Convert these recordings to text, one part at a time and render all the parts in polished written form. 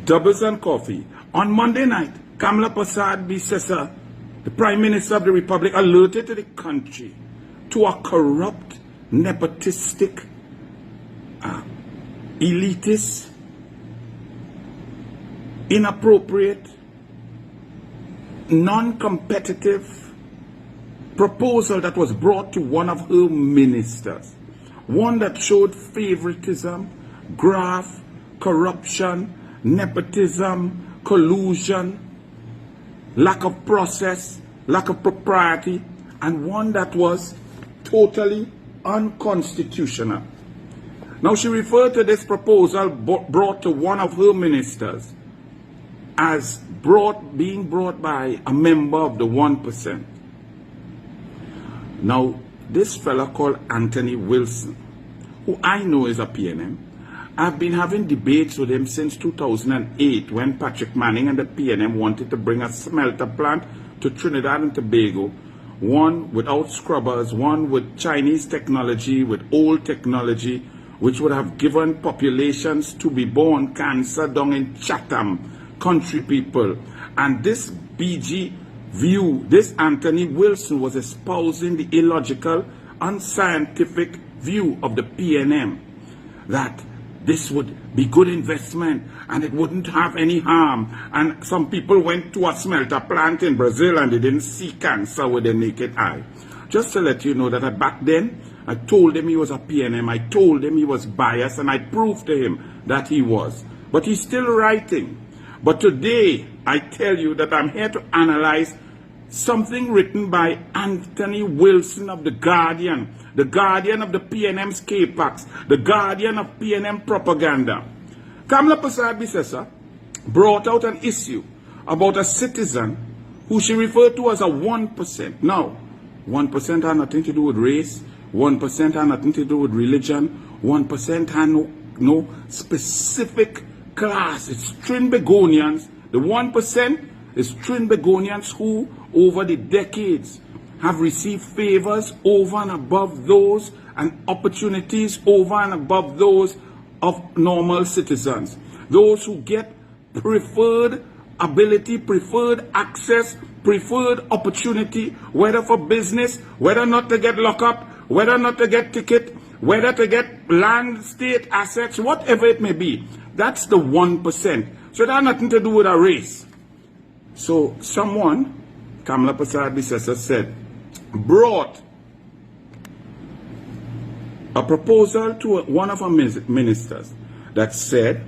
doubles and coffee. On Monday night, Kamla Bisesa, the Prime Minister of the Republic, alerted to the country to a corrupt, nepotistic, elitist, inappropriate, non-competitive proposal that was brought to one of her ministers. One that showed favoritism, graft, corruption, nepotism, collusion, lack of process, lack of propriety, and one that was totally unconstitutional. Now, she referred to this proposal brought to one of her ministers as being brought by a member of the 1%. Now, this fella called Anthony Wilson, who I know is a PNM, I've been having debates with him since 2008 when Patrick Manning and the PNM wanted to bring a smelter plant to Trinidad and Tobago, one without scrubbers, one with Chinese technology, with old technology, which would have given populations to be born cancer down in Chatham, country people. And this BG view, this Anthony Wilson was espousing the illogical, unscientific view of the PNM, that this would be good investment and it wouldn't have any harm. And some people went to a smelter plant in Brazil and they didn't see cancer with their naked eye. Just to let you know that back then, I told him he was a PNM, I told him he was biased, and I proved to him that he was. But he's still writing. But today, I tell you that I'm here to analyze something written by Anthony Wilson of The Guardian of the PNM's K-Pax, the Guardian of PNM propaganda. Kamla Bisesa brought out an issue about a citizen who she referred to as a 1%. Now, 1% had nothing to do with race, 1% had nothing to do with religion, 1% had no specific class. It's Trinbagonians. The 1% is Trinbagonians who, over the decades, have received favors over and above those and opportunities over and above those of normal citizens. Those who get preferred ability, preferred access, preferred opportunity, whether for business, whether not to get locked up, whether not to get ticket, whether to get land, state assets, whatever it may be. That's the 1%. So that has nothing to do with a race. So someone, Kamla Bisesa said, brought a proposal to one of our ministers that said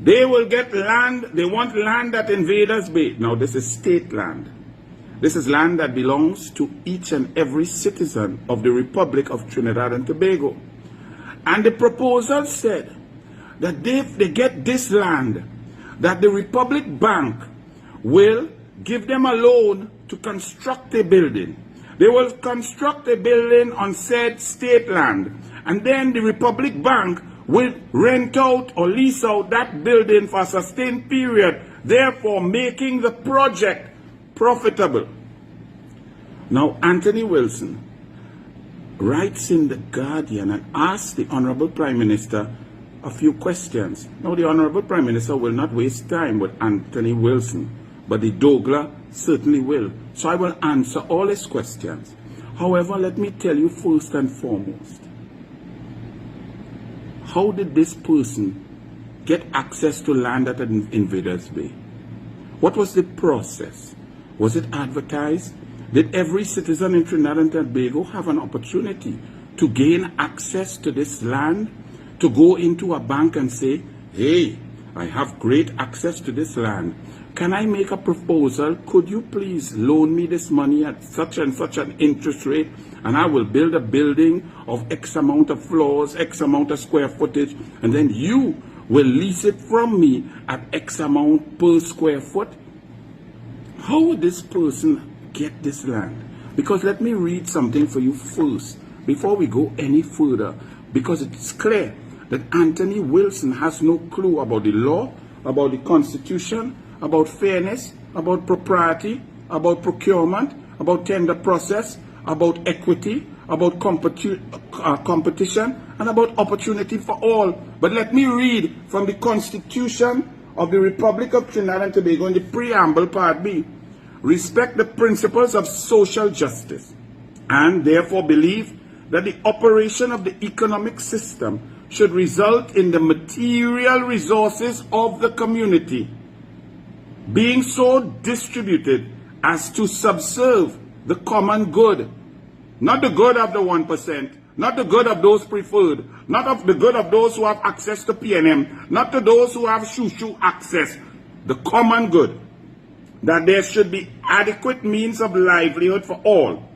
they will get land, they want land at Invaders Bay. Now this is state land. This is land that belongs to each and every citizen of the Republic of Trinidad and Tobago. And the proposal said that if they get this land, that the Republic Bank will give them a loan to construct a building. They will construct a building on said state land. And then the Republic Bank will rent out or lease out that building for a sustained period, therefore making the project profitable. Now, Anthony Wilson writes in The Guardian and asks the Honorable Prime Minister a few questions. Now, the Honorable Prime Minister will not waste time with Anthony Wilson, but the Douglas certainly will. So I will answer all his questions. However, let me tell you first and foremost, how did this person get access to land at Invaders Bay? What was the process? Was it advertised? Did every citizen in Trinidad and Tobago have an opportunity to gain access to this land? To go into a bank and say, hey, I have great access to this land. Can I make a proposal? Could you please loan me this money at such and such an interest rate, and I will build a building of X amount of floors, X amount of square footage, and then you will lease it from me at X amount per square foot? How would this person get this land? Because let me read something for you first, before we go any further, because it's clear that Anthony Wilson has no clue about the law, about the Constitution, about fairness, about propriety, about procurement, about tender process, about equity, about competition, and about opportunity for all. But let me read from the Constitution of the Republic of Trinidad and Tobago in the preamble part B, respect the principles of social justice, and therefore believe that the operation of the economic system should result in the material resources of the community being so distributed as to subserve the common good, not the good of the 1%, not the good of those preferred, not of the good of those who have access to PNM, not to those who have shoo-shoo access, the common good, that there should be adequate means of livelihood for all,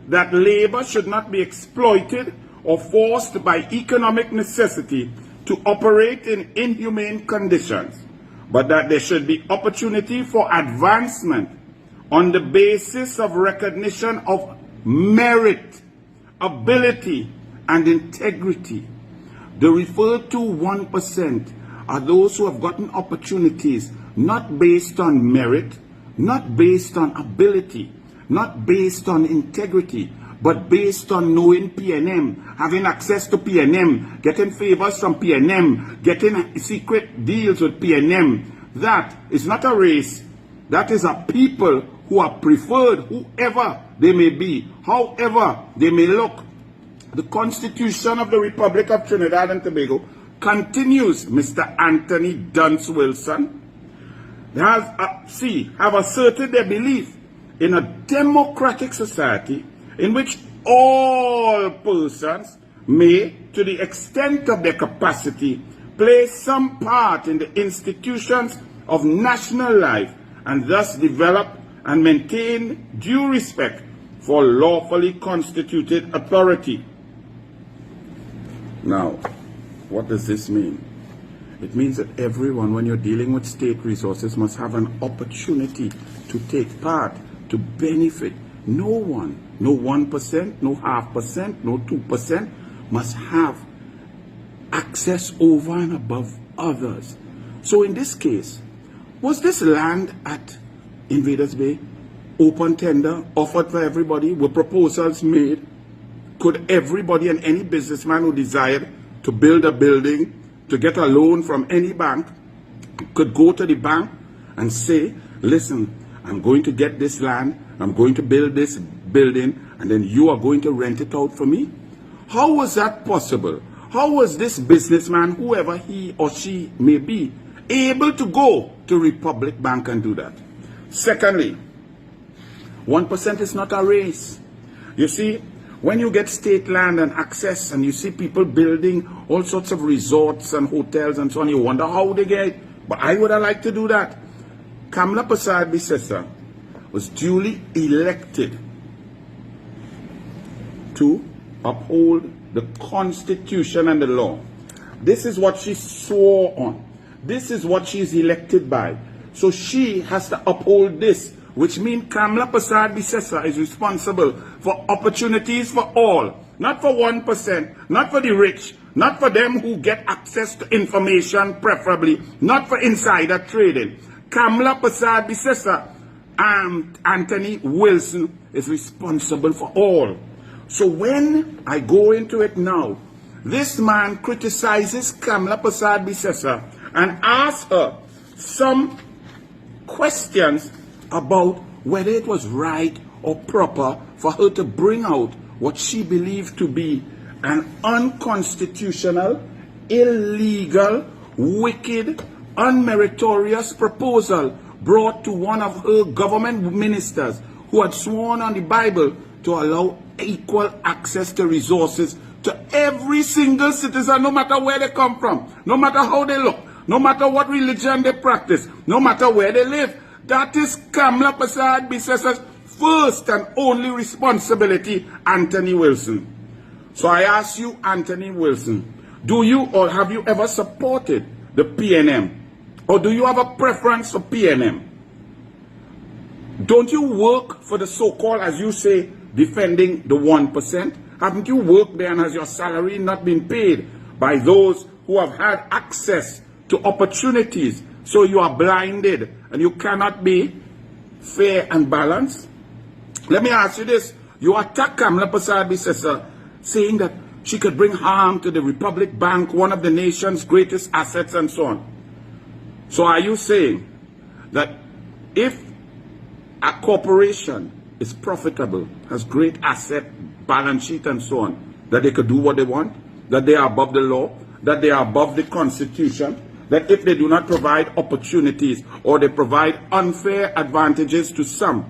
that labor should not be exploited or forced by economic necessity to operate in inhumane conditions, but that there should be opportunity for advancement on the basis of recognition of merit, ability, and integrity. The referred to 1% are those who have gotten opportunities not based on merit, not based on ability, not based on integrity, but based on knowing PNM, having access to PNM, getting favors from PNM, getting secret deals with PNM. That is not a race. That is a people who are preferred, whoever they may be, however they may look. The Constitution of the Republic of Trinidad and Tobago continues, Mr. Anthony Dunce Wilson, have asserted their belief in a democratic society in which all persons may, to the extent of their capacity, play some part in the institutions of national life and thus develop and maintain due respect for lawfully constituted authority. Now, what does this mean? It means that everyone, when you're dealing with state resources, must have an opportunity to take part, to benefit. No one, no 1%, no 0.5%, no 2% must have access over and above others. So in this case, was this land at Invaders Bay open tender, offered for everybody? Were proposals made? Could everybody and any businessman who desired to build a building, to get a loan from any bank, could go to the bank and say, listen, I'm going to get this land, I'm going to build this building, and then you are going to rent it out for me? How was that possible? How was this businessman, whoever he or she may be, able to go to Republic Bank and do that? Secondly, 1% is not a race. You see, when you get state land and access and you see people building all sorts of resorts and hotels and so on, you wonder how they get it. But I would have liked to do that. Kamla Prasad Bisesa was duly elected to uphold the Constitution and the law. This is what she swore on. This is what she is elected by. So she has to uphold this, which means Kamla Prasad Bisesa is responsible for opportunities for all, not for 1%, not for the rich, not for them who get access to information preferably, not for insider trading. Kamla Prasad Bisesa and Anthony Wilson is responsible for all. So when I go into it now, this man criticizes Kamla Prasad Bisesa and asks her some questions about whether it was right or proper for her to bring out what she believed to be an unconstitutional, illegal, wicked, unmeritorious proposal brought to one of her government ministers who had sworn on the Bible to allow equal access to resources to every single citizen, no matter where they come from, no matter how they look, no matter what religion they practice, no matter where they live. That is Kamla Prasad Bisesa's first and only responsibility, Anthony Wilson. So I ask you, Anthony Wilson, do you or have you ever supported the PNM? Or do you have a preference for PNM? Don't you work for the so-called, as you say, defending the 1%? Haven't you worked there and has your salary not been paid by those who have had access to opportunities? So you are blinded and you cannot be fair and balanced? Let me ask you this. You attack Kamla Prasad Bisesa, saying that she could bring harm to the Republic Bank, one of the nation's greatest assets, and so on. So are you saying that if a corporation is profitable, has great asset, balance sheet and so on, that they could do what they want, that they are above the law, that they are above the Constitution, that if they do not provide opportunities or they provide unfair advantages to some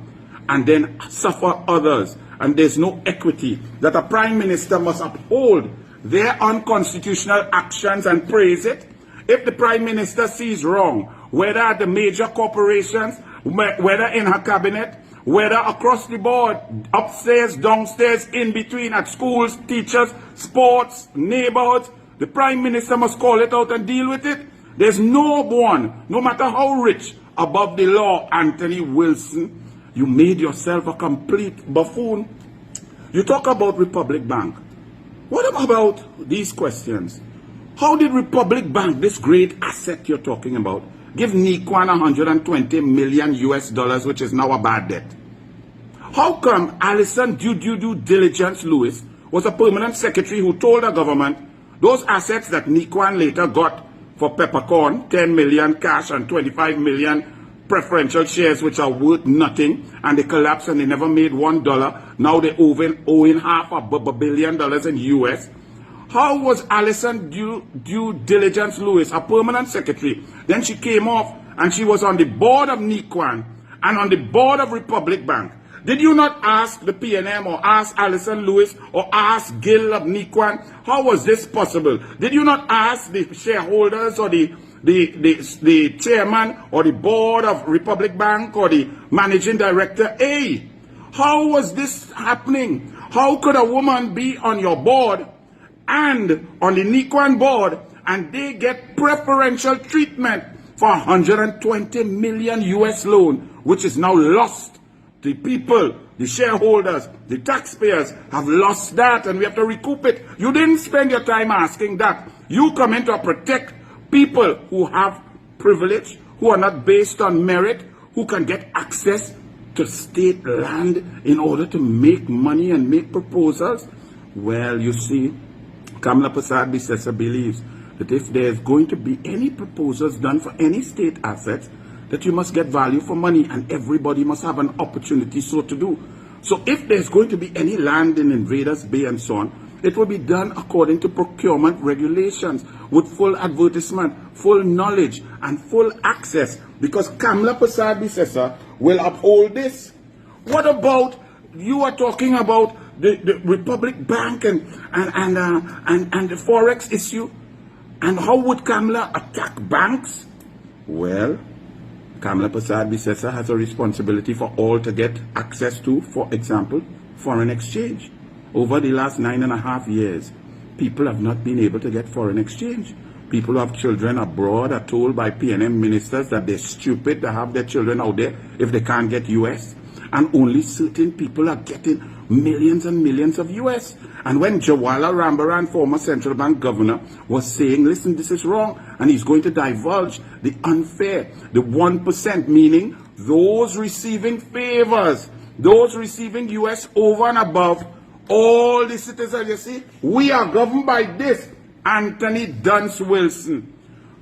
and then suffer others, and there's no equity, that a prime minister must uphold their unconstitutional actions and praise it? If the prime minister sees wrong, whether at the major corporations, whether in her cabinet, whether across the board, upstairs, downstairs, in between, at schools, teachers, sports, neighborhoods, the prime minister must call it out and deal with it. There's no one, no matter how rich, above the law. Anthony Wilson, you made yourself a complete buffoon. You talk about Republic Bank. What about these questions? How did Republic Bank, this great asset you're talking about, give Nikwan 120 million US dollars, which is now a bad debt? How come Alison due diligence Lewis was a permanent secretary who told the government those assets that Nikwan later got for peppercorn, 10 million cash and 25 million preferential shares, which are worth nothing, and they collapsed and they never made $1. Now they're owing half $1 billion in US. How was Alison due diligence Lewis a permanent secretary? Then she came off and she was on the board of Nikwan and on the board of Republic Bank. Did you not ask the PNM or ask Alison Lewis or ask Gill of Nikwan? How was this possible? Did you not ask the shareholders or the chairman or the board of Republic Bank or the managing director? Hey, how was this happening? How could a woman be on your board and on the Nikwan board and they get preferential treatment for 120 million US loan, which is now lost? The people, the shareholders, the taxpayers have lost that and we have to recoup it. You didn't spend your time asking that. You come in to protect people who have privilege, who are not based on merit, who can get access to state land in order to make money and make proposals. Well, you see, Kamla Persad-Bissessar believes that if there's going to be any proposals done for any state assets, that you must get value for money and everybody must have an opportunity so to do. So if there's going to be any land in Invaders Bay and so on, it will be done according to procurement regulations with full advertisement, full knowledge and full access, because Kamla Persad-Bissessar will uphold this. What about, you are talking about the Republic Bank and the Forex issue? And how would Kamla attack banks? Well, Kamla Persad-Bissessar has a responsibility for all to get access to, for example, foreign exchange. Over the last 9.5 years, people have not been able to get foreign exchange. People who have children abroad are told by PNM ministers that they're stupid to have their children out there if they can't get US. And only certain people are getting millions and millions of US. And when Jawala Rambaran, former central bank governor, was saying, listen, this is wrong, and he's going to divulge the unfair, the 1%, meaning those receiving favors, those receiving US over and above all the citizens, you see, we are governed by this, Anthony Dunce Wilson.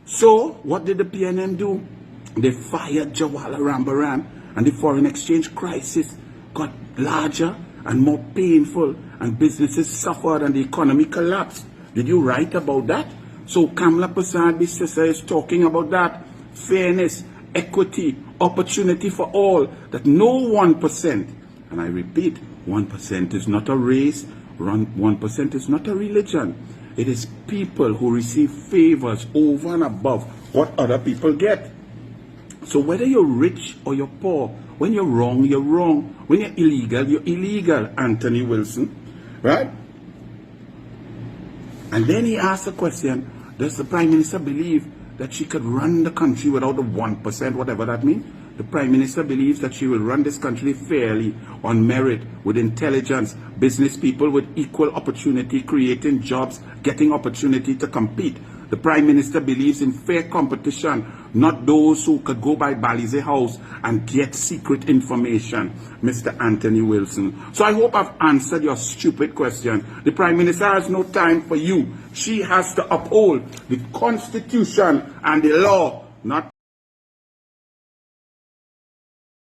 So what did the PNM do? They fired Jawala Rambaran, and the foreign exchange crisis got larger and more painful, and businesses suffered and the economy collapsed. Did you write about that? So Kamla Persad-Bissessar is talking about that. Fairness, equity, opportunity for all, that no 1%, and I repeat, 1% is not a race, 1% is not a religion. It is people who receive favors over and above what other people get. So whether you're rich or you're poor, when you're wrong, you're wrong. When you're illegal, Anthony Wilson, right? And then he asked the question, does the Prime Minister believe that she could run the country without the 1%, whatever that means? The Prime Minister believes that she will run this country fairly, on merit, with intelligence, business people with equal opportunity, creating jobs, getting opportunity to compete. The Prime Minister believes in fair competition, not those who could go by Balize House and get secret information, Mr. Anthony Wilson. So I hope I've answered your stupid question. The Prime Minister has no time for you. She has to uphold the Constitution and the law, not